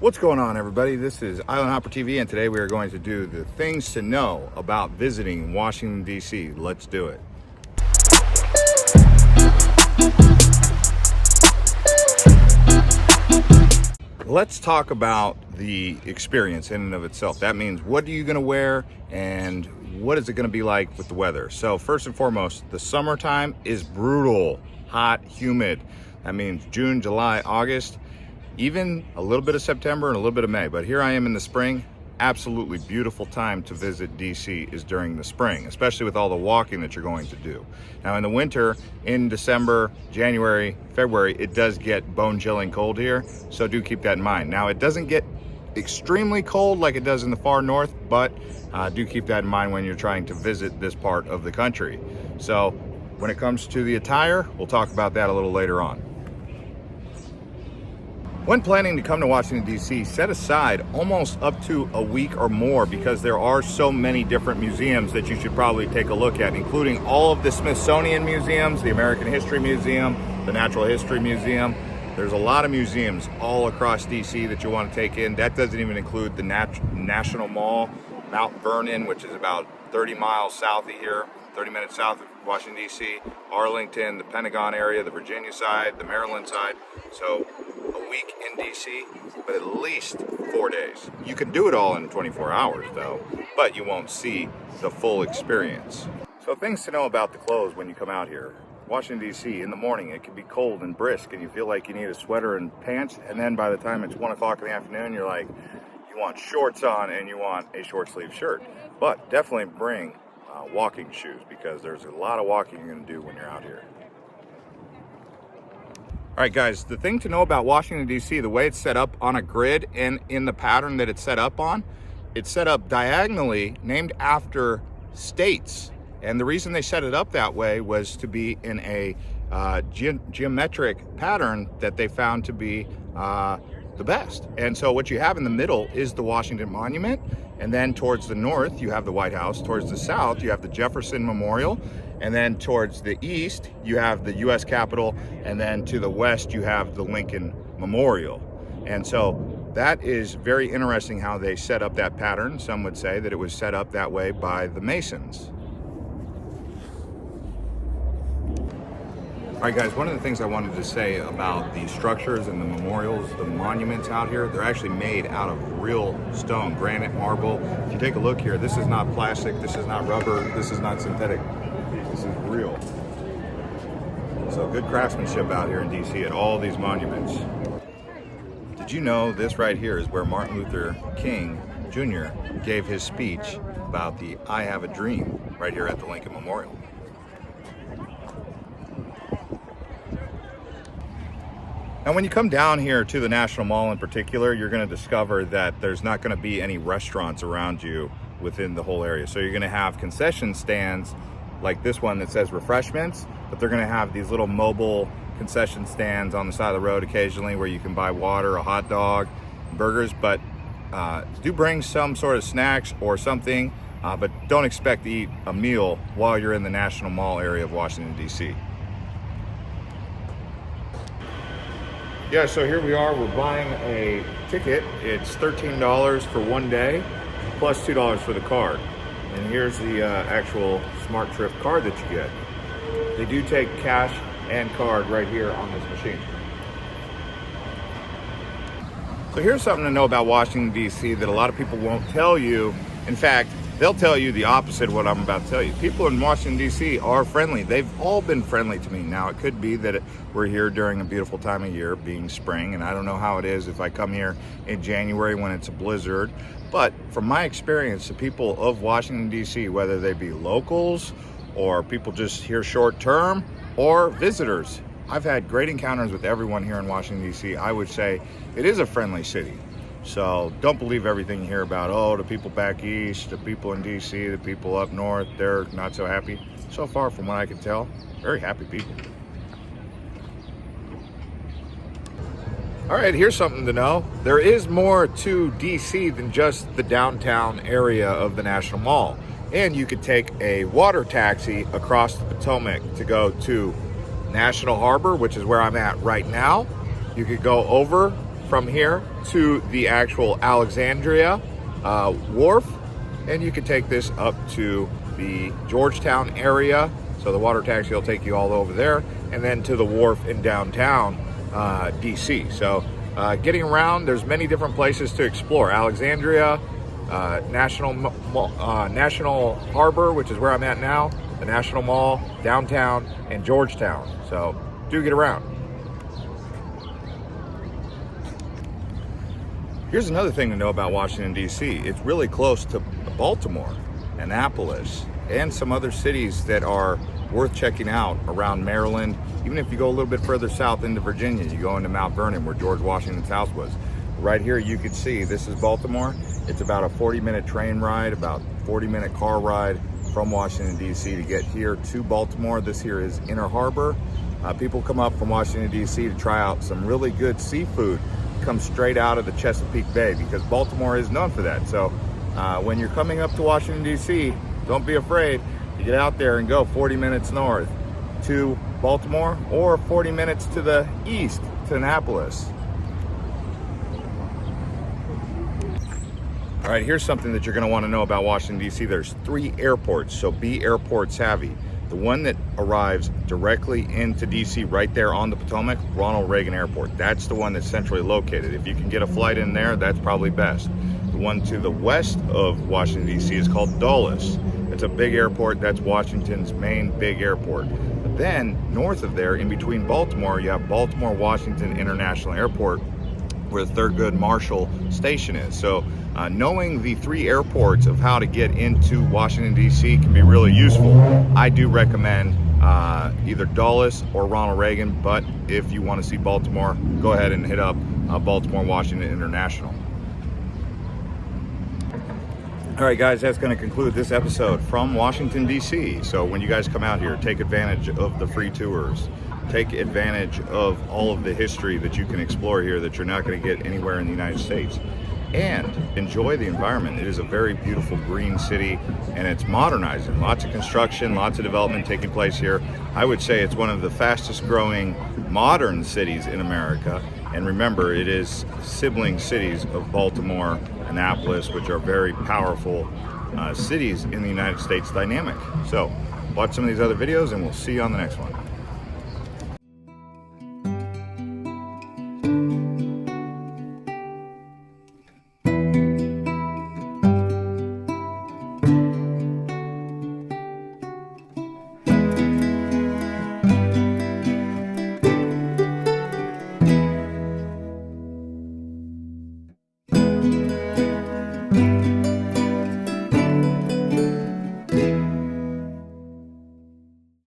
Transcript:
What's going on, everybody? This is Island Hopper TV, and today we are going to do the things to know about visiting Washington, D.C. Let's do it. Let's talk about the experience in and of itself. That means, what are you going to wear and what is it going to be like with the weather? So first and foremost, the summertime is brutal, hot, humid. That means June, July, August, even a little bit of September and a little bit of May. But here I am in the spring. Absolutely beautiful time to visit DC is during the spring, especially with all the walking that you're going to do. Now in the winter, in December, January, February, it does get bone-chilling cold here, so do keep that in mind. Now it doesn't get extremely cold like it does in the far north, but do keep that in mind when you're trying to visit this part of the country. So when it comes to the attire, we'll talk about that a little later on. When planning to come to Washington, D.C., set aside almost up to a week or more, because there are so many different museums that you should probably take a look at, including all of the Smithsonian museums, the American History Museum, the Natural History Museum. There's a lot of museums all across D.C. that you want to take in. That doesn't even include the National Mall, Mount Vernon, which is about 30 miles south of here, 30 minutes south of Washington, D.C., Arlington, the Pentagon area, the Virginia side, the Maryland side. So a week in DC, but at least 4 days. You can do it all in 24 hours though, but you won't see the full experience. So things to know about the clothes when you come out here. Washington, D.C., in the morning, it can be cold and brisk and you feel like you need a sweater and pants, and then by the time it's 1 o'clock in the afternoon, you're like, you want shorts on and you want a short sleeve shirt. But definitely bring walking shoes, because there's a lot of walking you're going to do when you're out here. All right, guys, the thing to know about Washington, D.C., the way it's set up on a grid and in the pattern that it's set up on, it's set up diagonally, named after states. And the reason they set it up that way was to be in a geometric pattern that they found to be the best. And so what you have in the middle is the Washington Monument, and then towards the north you have the White House, towards the south you have the Jefferson Memorial, and then towards the east you have the U.S. Capitol, and then to the west you have the Lincoln Memorial. And so that is very interesting how they set up that pattern. Some would say that it was set up that way by the Masons. All right, guys, one of the things I wanted to say about the structures and the memorials, the monuments out here, they're actually made out of real stone, granite, marble. If you take a look here, this is not plastic, this is not rubber, this is not synthetic, this is real. So good craftsmanship out here in DC at all these monuments. Did you know this right here is where Martin Luther King Jr. gave his speech about the I Have a Dream, right here at the Lincoln Memorial. And when you come down here to the National Mall in particular, you're going to discover that there's not going to be any restaurants around you within the whole area. So you're going to have concession stands like this one that says refreshments, but they're going to have these little mobile concession stands on the side of the road occasionally where you can buy water, a hot dog, burgers, but do bring some sort of snacks or something, but don't expect to eat a meal while you're in the National Mall area of Washington, D.C. Yeah, so here we are, we're buying a ticket. It's $13 for 1 day, plus $2 for the card. And here's the actual Smart Trip card that you get. They do take cash and card right here on this machine. So here's something to know about Washington, D.C. that a lot of people won't tell you. In fact, they'll tell you the opposite of what I'm about to tell you. People in Washington, D.C. are friendly. They've all been friendly to me. Now, it could be that we're here during a beautiful time of year, being spring, and I don't know how it is if I come here in January when it's a blizzard. But from my experience, the people of Washington, D.C., whether they be locals or people just here short term or visitors, I've had great encounters with everyone here in Washington, D.C. I would say it is a friendly city. So don't believe everything you hear about, oh, the people back east, the people in D.C., the people up north, they're not so happy. So far, from what I can tell, very happy people. All right, here's something to know. There is more to D.C. than just the downtown area of the National Mall. And you could take a water taxi across the Potomac to go to National Harbor, which is where I'm at right now. You could go over from here to the actual Alexandria wharf, and you can take this up to the Georgetown area. So the water taxi will take you all over there, and then to the wharf in downtown DC. So getting around, there's many different places to explore. Alexandria, National Harbor, which is where I'm at now, the National Mall, downtown, and Georgetown. So do get around. Here's another thing to know about Washington, D.C. It's really close to Baltimore, Annapolis, and some other cities that are worth checking out around Maryland. Even if you go a little bit further south into Virginia, you go into Mount Vernon where George Washington's house was. Right here you can see this is Baltimore. It's about a 40-minute train ride, about 40-minute car ride from Washington, D.C. to get here to Baltimore. This here is Inner Harbor. People come up from Washington, D.C. to try out some really good seafood. Comes straight out of the Chesapeake Bay, because Baltimore is known for that. So when you're coming up to Washington, D.C., don't be afraid to get out there and go 40 minutes north to Baltimore, or 40 minutes to the east to Annapolis. All right, here's something that you're going to want to know about Washington, D.C. There's 3 airports, so be airport savvy. The one that arrives directly into DC right there on the Potomac, Ronald Reagan Airport. That's the one that's centrally located. If you can get a flight in there, that's probably best. The one to the west of Washington, D.C. is called Dulles. It's a big airport. That's Washington's main big airport. But then north of there, in between Baltimore, you have Baltimore Washington International Airport, where the Thurgood Marshall Station is. So knowing the 3 airports of how to get into Washington, D.C. can be really useful. I do recommend either Dulles or Ronald Reagan, but if you want to see Baltimore, go ahead and hit up Baltimore Washington International. All right, guys, that's going to conclude this episode from Washington, D.C. So when you guys come out here, take advantage of the free tours. Take advantage of all of the history that you can explore here that you're not going to get anywhere in the United States. And enjoy the environment. It is a very beautiful green city, and it's modernizing. Lots of construction, lots of development taking place here. I would say it's one of the fastest growing modern cities in America. And remember, it is sibling cities of Baltimore, Annapolis, which are very powerful cities in the United States dynamic. So watch some of these other videos, and we'll see you on the next one.